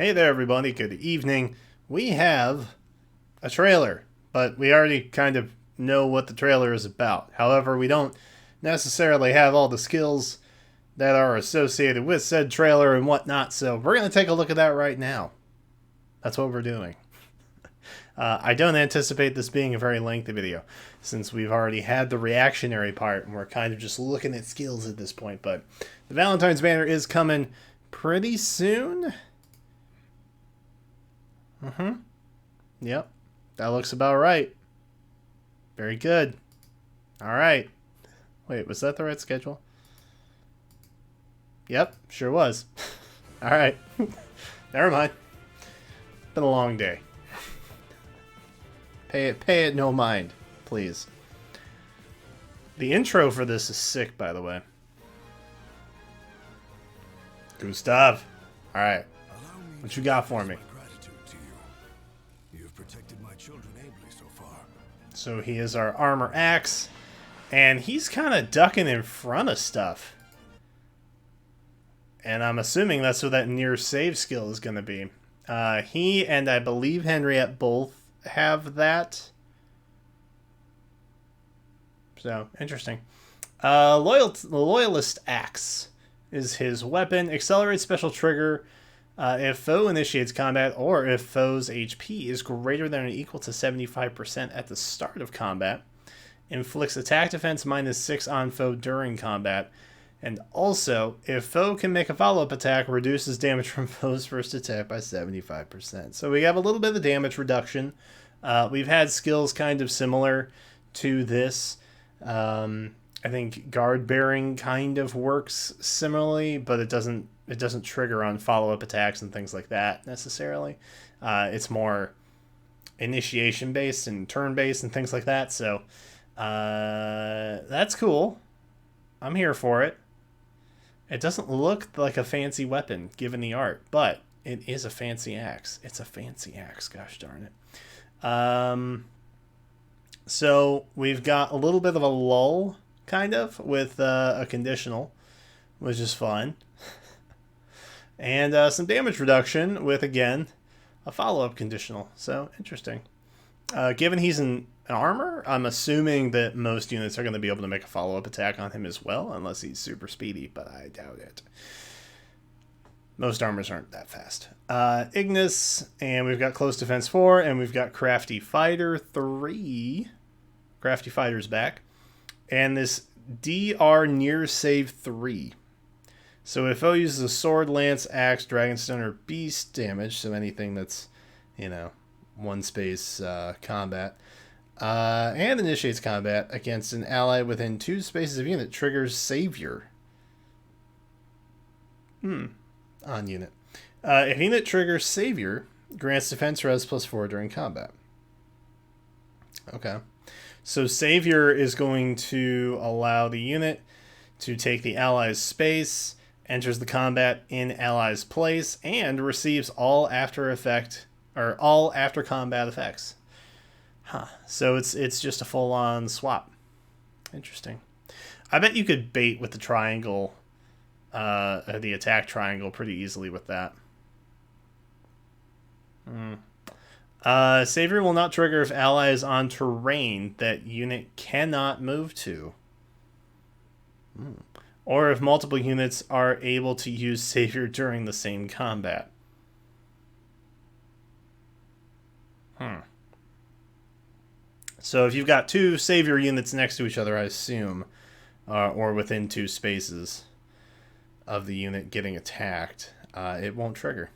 Hey there, everybody. Good evening. We have a trailer, but we already kind of know what the trailer is about. However, we don't necessarily have all the skills that are associated with said trailer and whatnot, so we're going to take a look at that right now. That's what we're doing. I don't anticipate this being a very lengthy video, since we've already had the reactionary part, and we're kind of just looking at skills at this point, but the Valentine's banner is coming pretty soon. Yep. That looks about right. Very good. Alright. Wait, was that the right schedule? Yep, sure was. Alright. Never mind. Been a long day. Pay it no mind, please. The intro for this is sick, by the way. Gustav. Alright. What you got for me? So he is our armor axe, and he's kind of ducking in front of stuff. And I'm assuming that's what that near save skill is going to be. He and I believe Henriette both have that. So, interesting. Loyalist Axe is his weapon. Accelerates special trigger if foe initiates combat, or if foe's HP is greater than or equal to 75% at the start of combat. Inflicts attack defense -6 on foe during combat. And also, if foe can make a follow-up attack, reduces damage from foe's first attack by 75%. So we have a little bit of damage reduction. We've had skills kind of similar to this. I think guard bearing kind of works similarly, but it doesn't trigger on follow-up attacks and things like that necessarily. It's more initiation based and turn based and things like that. So that's cool. I'm here for it. It doesn't look like a fancy weapon given the art, but it is a fancy axe. It's a fancy axe, gosh darn it. So we've got a little bit of a lull, kind of, with a conditional, which is fun. And some damage reduction with, again, a follow-up conditional. So, interesting. Given he's an armor, I'm assuming that most units are going to be able to make a follow-up attack on him as well, unless he's super speedy, but I doubt it. Most armors aren't that fast. Ignis, and we've got Close Defense 4, and we've got Crafty Fighter 3. Crafty Fighter's back. And this DR Near Save 3. So if foe uses a sword, lance, axe, dragonstone, or beast damage, so anything that's, one space combat, and initiates combat against an ally within 2 spaces of unit, triggers Savior. On unit. If unit triggers Savior, grants defense res +4 during combat. Okay. So Savior is going to allow the unit to take the ally's space, enters the combat in ally's place, and receives all after combat effects. So it's just a full-on swap. Interesting. I bet you could bait with the triangle, the attack triangle, pretty easily with that. Savior will not trigger if ally is on terrain that unit cannot move to. Or if multiple units are able to use Savior during the same combat. So if you've got 2 Savior units next to each other, I assume, or within 2 spaces of the unit getting attacked, it won't trigger.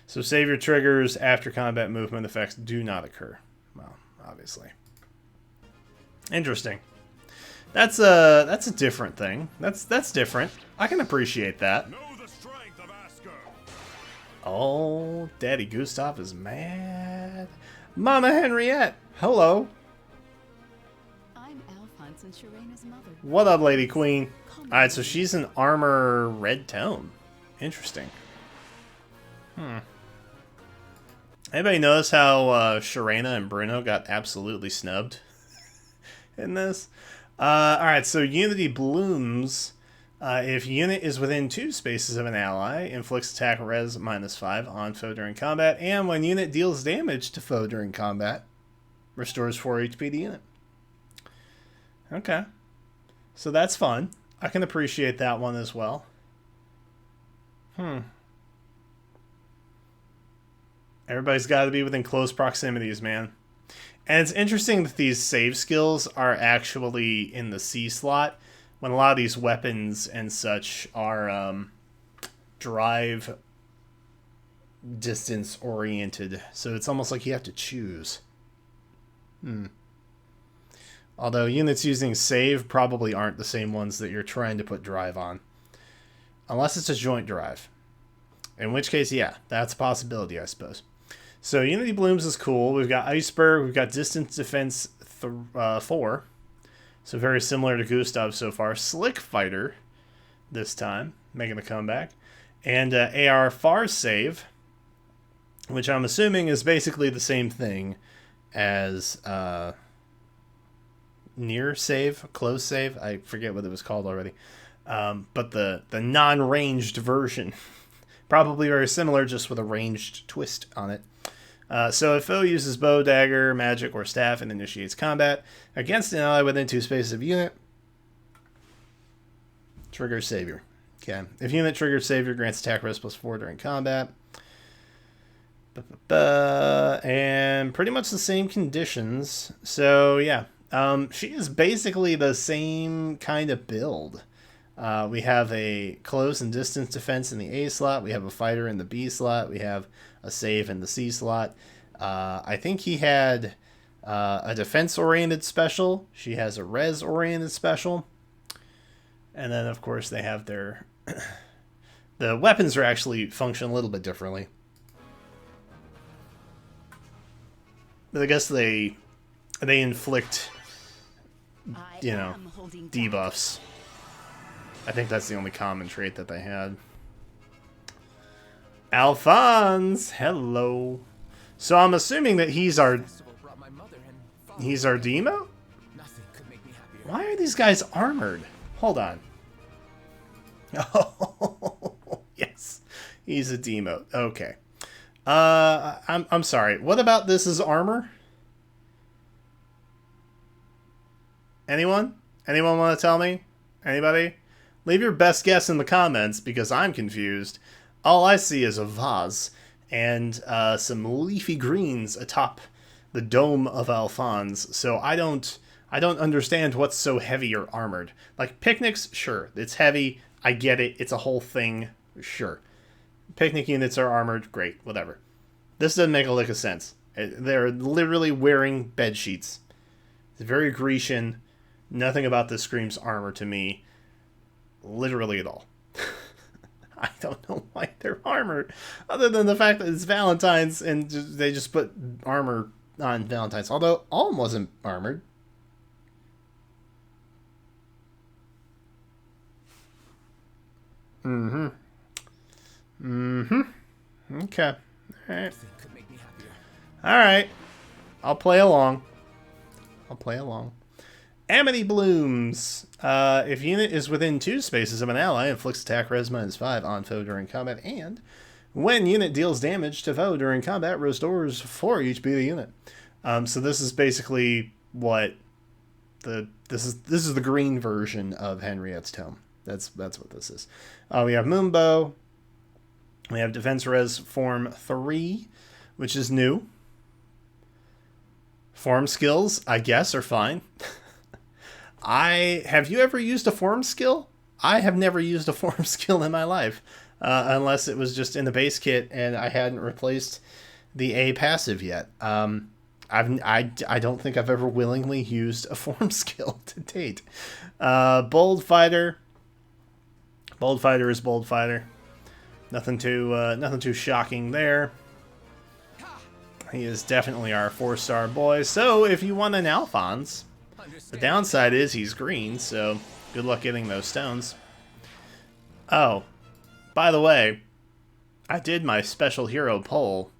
So Savior triggers after combat movement effects do not occur. Well, obviously. Interesting. That's a different thing. That's different. I can appreciate that. Know the strength of Asker. Oh, Daddy Gustav is mad. Mama Henriette, hello. I'm Alphonse and Sharena's mother. What up, Lady Queen? Alright, so she's an armor red tone. Interesting. Anybody notice how Sharena and Bruno got absolutely snubbed in this? Alright, so Unity Blooms If unit is within 2 spaces of an ally, inflicts attack res -5 on foe during combat, and when unit deals damage to foe during combat, restores 4 HP to unit. Okay. So that's fun. I can appreciate that one as well. Everybody's got to be within close proximities, man. And it's interesting that these save skills are actually in the C slot, when a lot of these weapons and such are drive distance oriented. So it's almost like you have to choose. Although units using save probably aren't the same ones that you're trying to put drive on. Unless it's a joint drive. In which case, yeah, that's a possibility, I suppose. So Unity Blooms is cool. We've got Iceberg. We've got Distance Defense 4. So very similar to Gustav so far. Slick Fighter this time, making a comeback. And AR Far Save, which I'm assuming is basically the same thing as Near Save, Close Save. I forget what it was called already. But the non-ranged version. Probably very similar, just with a ranged twist on it. So if foe uses bow, dagger, magic, or staff and initiates combat against an ally within 2 spaces of unit, triggers Savior. Okay. If unit triggers Savior, grants attack res +4 during combat. And pretty much the same conditions. So yeah, she is basically the same kind of build. We have a close and distance defense in the A slot. We have a fighter in the B slot. We have a save in the C slot. I think he had a defense-oriented special. She has a res-oriented special. And then, of course, they have their... the weapons are actually function a little bit differently. But I guess they inflict, you know, debuffs. I think that's the only common trait that they had. Alphonse, hello. So I'm assuming that he's our demo? Why are these guys armored? Hold on. Oh, yes. He's a demo. Okay. I'm sorry. What about this is armor? Anyone? Anyone want to tell me? Anybody? Leave your best guess in the comments because I'm confused. All I see is a vase and some leafy greens atop the dome of Alphonse. So I don't understand what's so heavy or armored. Like picnics, sure, it's heavy. I get it. It's a whole thing. Sure. Picnic units are armored. Great. Whatever. This doesn't make a lick of sense. They're literally wearing bed sheets. It's very Grecian. Nothing about this screams armor to me. Literally at all. I don't know why they're armored. Other than the fact that it's Valentine's and they just put armor on Valentine's. Although Alm wasn't armored. Okay. Alright. Alright. I'll play along. Amity Blooms. If unit is within 2 spaces of an ally, inflicts attack res -5 on foe during combat, and when unit deals damage to foe during combat, restores 4 HP to the unit. So this is basically what this is the green version of Henriette's Tome. That's what this is. We have Moonbow. We have Defense Res Form 3, which is new. Form skills, I guess, are fine. Have you ever used a form skill? I have never used a form skill in my life, unless it was just in the base kit and I hadn't replaced the A passive yet. I don't think I've ever willingly used a form skill to date. Bold Fighter. Bold Fighter is Bold Fighter. Nothing too shocking there. He is definitely our 4-star boy. So if you want an Alphonse, the downside is he's green, so good luck getting those stones. Oh, by the way, I did my special hero poll.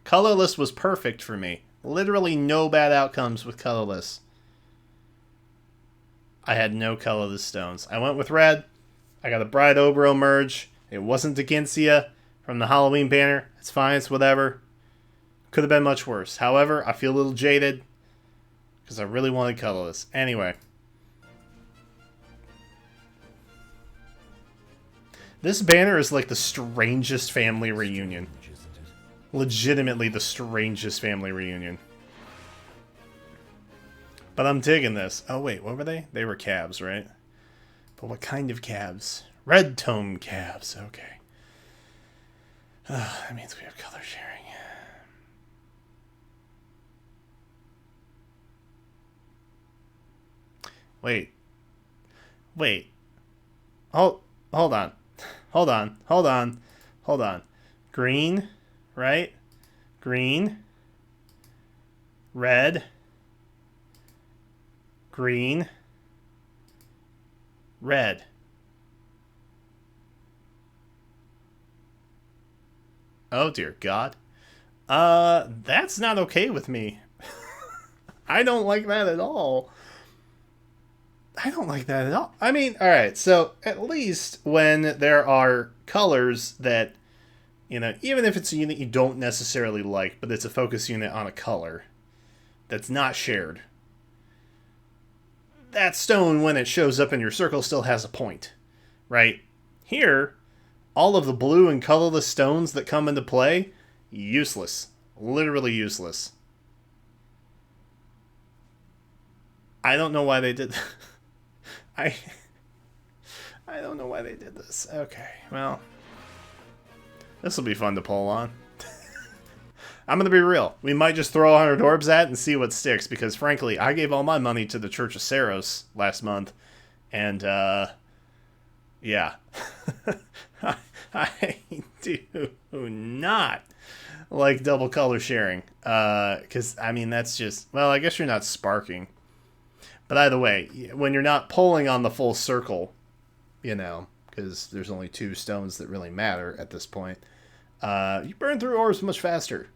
Colorless was perfect for me. Literally no bad outcomes with colorless. I had no colorless stones. I went with red. I got a Bride Obro merge. It wasn't Degencia from the Halloween banner. It's fine. It's whatever. Could have been much worse. However, I feel a little jaded because I really wanted colorless. Anyway. This banner is like the strangest family reunion. Legitimately the strangest family reunion. But I'm digging this. Oh, wait. What were they? They were calves, right? But what kind of calves? Red tome calves. Okay. That means we have color sharing. Wait. Hold on. Hold on. Green, right? Green. Red. Green. Red. Oh dear God. That's not okay with me. I don't like that at all. I mean, alright, so at least when there are colors that, even if it's a unit you don't necessarily like, but it's a focus unit on a color that's not shared, that stone, when it shows up in your circle, still has a point, right? Here, all of the blue and colorless stones that come into play, useless. Literally useless. I don't know why they did I don't know why they did this. Okay, well, this will be fun to pull on. I'm going to be real. We might just throw 100 orbs at and see what sticks, because frankly, I gave all my money to the Church of Saros last month, and, yeah. I do not like double color sharing, because, I mean, that's just, well, I guess you're not sparking. But either way, when you're not pulling on the full circle, because there's only 2 stones that really matter at this point, you burn through orbs much faster.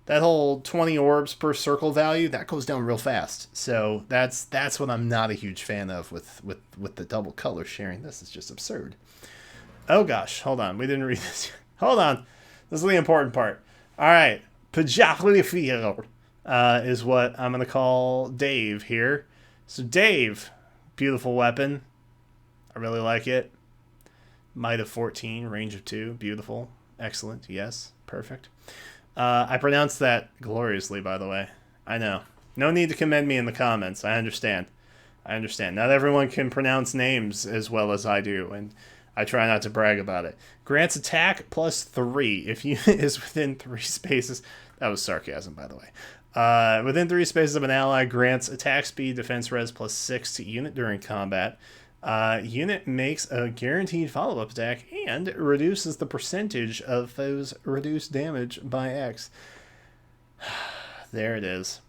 That whole 20 orbs per circle value, that goes down real fast. So that's what I'm not a huge fan of with the double color sharing. This is just absurd. Oh gosh, hold on. We didn't read this. Hold on. This is the important part. All right. Pajaflifier is what I'm going to call Dave here. So Dave, beautiful weapon. I really like it. Might of 14, range of 2. Beautiful. Excellent. Yes. Perfect. I pronounced that gloriously, by the way. I know. No need to commend me in the comments. I understand. Not everyone can pronounce names as well as I do, and I try not to brag about it. Grants attack plus 3 if unit is within 3 spaces. That was sarcasm, by the way. Within 3 spaces of an ally, grants attack speed, defense res plus 6 to unit during combat. Unit makes a guaranteed follow-up attack and reduces the percentage of foes' reduced damage by X. There it is.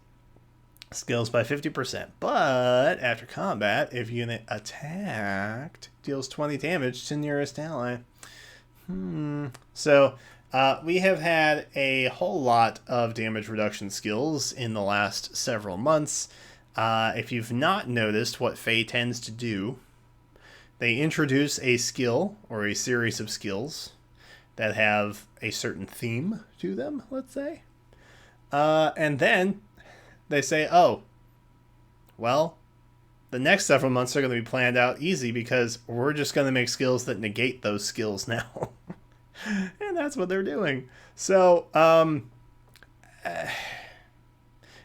Skills by 50%. But after combat, if unit attacked, deals 20 damage to nearest ally. So, we have had a whole lot of damage reduction skills in the last several months. If you've not noticed what FEH tends to do, they introduce a skill or a series of skills that have a certain theme to them, let's say. And then they say, oh, well, the next several months are going to be planned out easy because we're just going to make skills that negate those skills now. And that's what they're doing. So,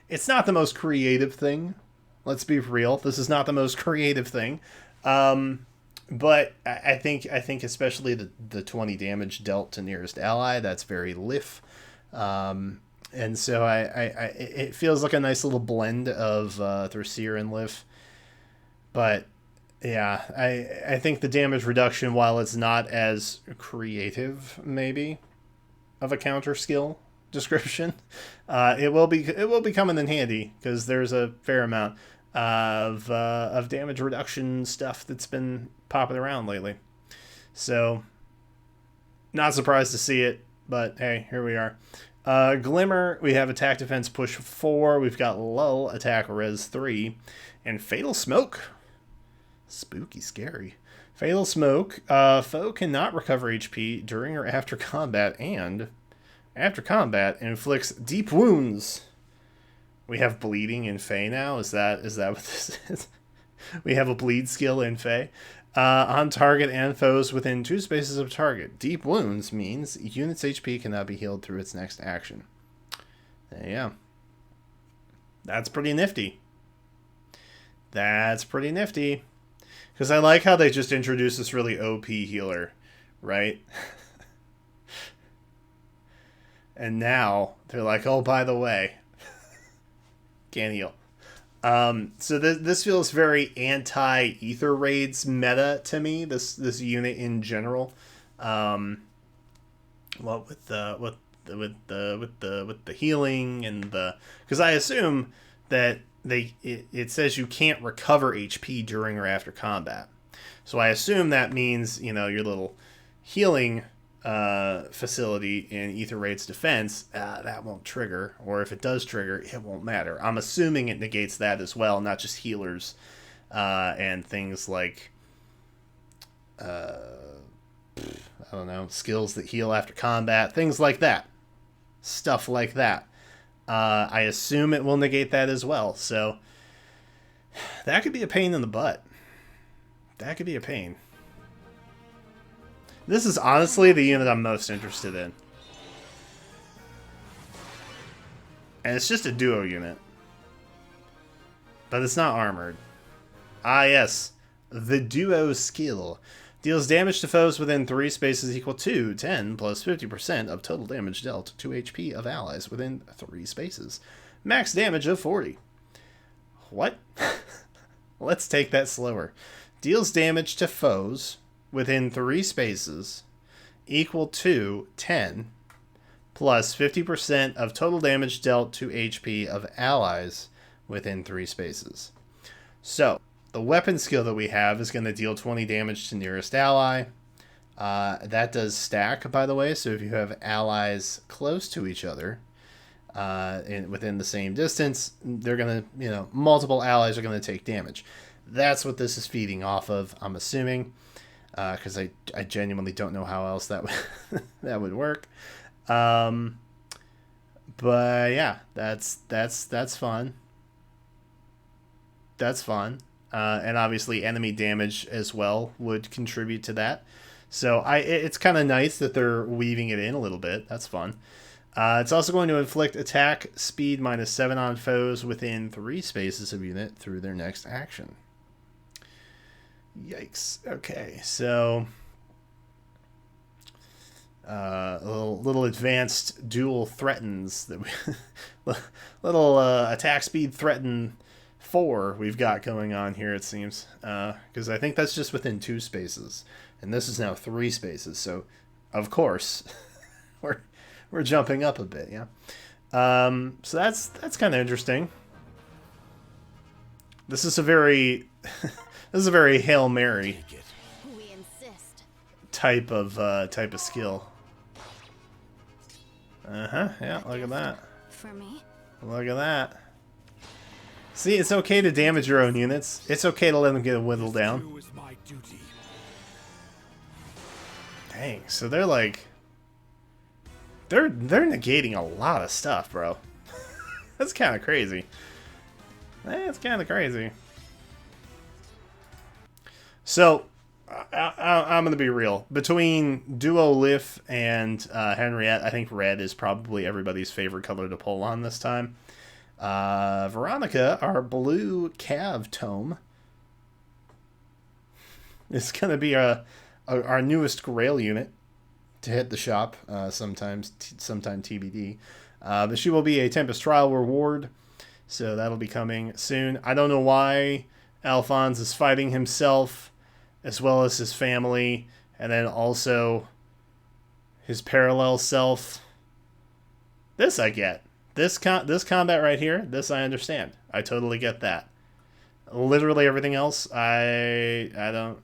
it's not the most creative thing. Let's be real. This is not the most creative thing. But I think especially the 20 damage dealt to nearest ally, that's very Lif. And so it feels like a nice little blend of Thrasir and Lif. But yeah, I think the damage reduction, while it's not as creative maybe of a counter skill description, it will be coming in handy because there's a fair amount of damage reduction stuff that's been popping around lately. So, not surprised to see it, but hey, here we are. Glimmer, we have attack defense push 4. We've got lull attack res 3, and fatal smoke. Spooky, scary. Fatal Smoke. Foe cannot recover HP during or after combat, and after combat inflicts deep wounds. We have bleeding in Fey now. Is that what this is? We have a bleed skill in Fey. On target and foes within 2 spaces of target. Deep wounds means unit's HP cannot be healed through its next action. There you go. That's pretty nifty. That's pretty nifty. Because I like how they just introduced this really OP healer, right? And now they're like, oh, by the way, can't heal. So this feels very anti-ether raids meta to me. This unit in general. What with the healing and the, because I assume that it says you can't recover HP during or after combat. So I assume that means, you know, your little healing facility in Ether Raid's defense, that won't trigger, or if it does trigger, it won't matter. I'm assuming it negates that as well, not just healers and things like I don't know, skills that heal after combat, things like that, stuff like that. I assume it will negate that as well, so that could be a pain in the butt. That could be a pain. This is honestly the unit I'm most interested in. And it's just a duo unit. But it's not armored. Ah, yes. The duo skill. Deals damage to foes within 3 spaces equal to 10 plus 50% of total damage dealt to HP of allies within 3 spaces. Max damage of 40. What? Let's take that slower. Deals damage to foes within 3 spaces equal to 10 plus 50% of total damage dealt to HP of allies within 3 spaces. So, the weapon skill that we have is going to deal 20 damage to nearest ally. That does stack, by the way, so if you have allies close to each other, within the same distance, they're going to, you know, multiple allies are going to take damage. That's what this is feeding off of, I'm assuming. Because I genuinely don't know how else that would that would work, but yeah, that's fun. That's fun, and obviously enemy damage as well would contribute to that. So it's kind of nice that they're weaving it in a little bit. That's fun. It's also going to inflict attack speed -7 on foes within 3 spaces of unit through their next action. Yikes. Okay, so a little advanced dual threatens that we little attack speed threaten 4 we've got going on here, it seems, because I think that's just within 2 spaces, and this is now 3 spaces. So of course we're jumping up a bit, yeah. So that's kind of interesting. This is a very this is a very Hail Mary type of skill. Yeah, look at that. For me? Look at that. See, it's okay to damage your own units. It's okay to let them get a whittle down. Dang, so they're like they're negating a lot of stuff, bro. That's kind of crazy. That's kind of crazy. So, I'm going to be real. Between Duo Lif and Henriette, I think red is probably everybody's favorite color to pull on this time. Veronica, our blue Cav tome, is going to be our newest Grail unit to hit the shop sometime TBD. But she will be a Tempest Trial reward, so that'll be coming soon. I don't know why Alphonse is fighting himself as well as his family, and then also his parallel self. This I get. This combat right here, this I understand. I totally get that. Literally everything else, I don't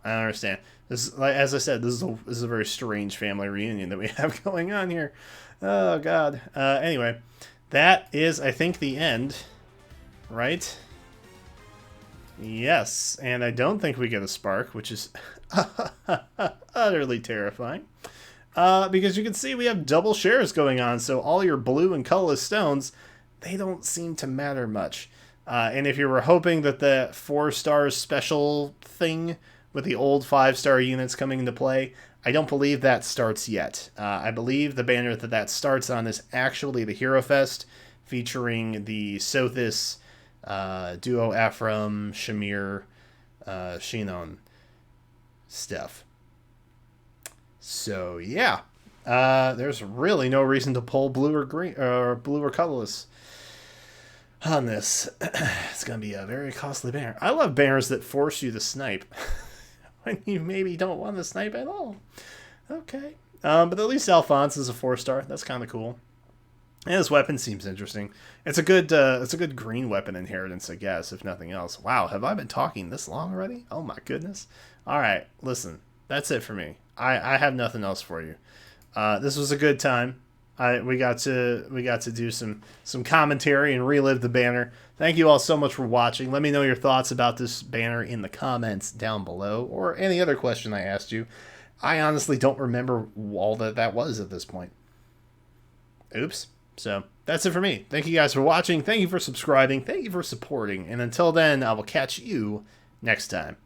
understand. This is, like, as I said, this is a very strange family reunion that we have going on here. Oh God. Anyway, that is, I think, the end, right? Yes, and I don't think we get a spark, which is utterly terrifying. Because you can see we have double shares going on, so all your blue and colorless stones, they don't seem to matter much. And if you were hoping that the 4-star special thing with the old 5-star units coming into play, I don't believe that starts yet. I believe the banner that starts on is actually the Hero Fest, featuring the Sothis, Duo Ephraim, Shamir, Shinon stuff. So yeah, there's really no reason to pull blue or green or blue or colorless on this. It's gonna be a very costly banner. I love banners that force you to snipe when you maybe don't want to snipe at all. Okay, but at least Alphonse is a 4-star. That's kind of cool. And his weapon seems interesting. It's a good green weapon inheritance, I guess, if nothing else. Wow, have I been talking this long already? Oh my goodness. All right, listen, that's it for me. I have nothing else for you. This was a good time. We got to do some commentary and relive the banner. Thank you all so much for watching. Let me know your thoughts about this banner in the comments down below, or any other question I asked you. I honestly don't remember all that was at this point. Oops. So that's it for me. Thank you guys for watching. Thank you for subscribing. Thank you for supporting. And until then, I will catch you next time.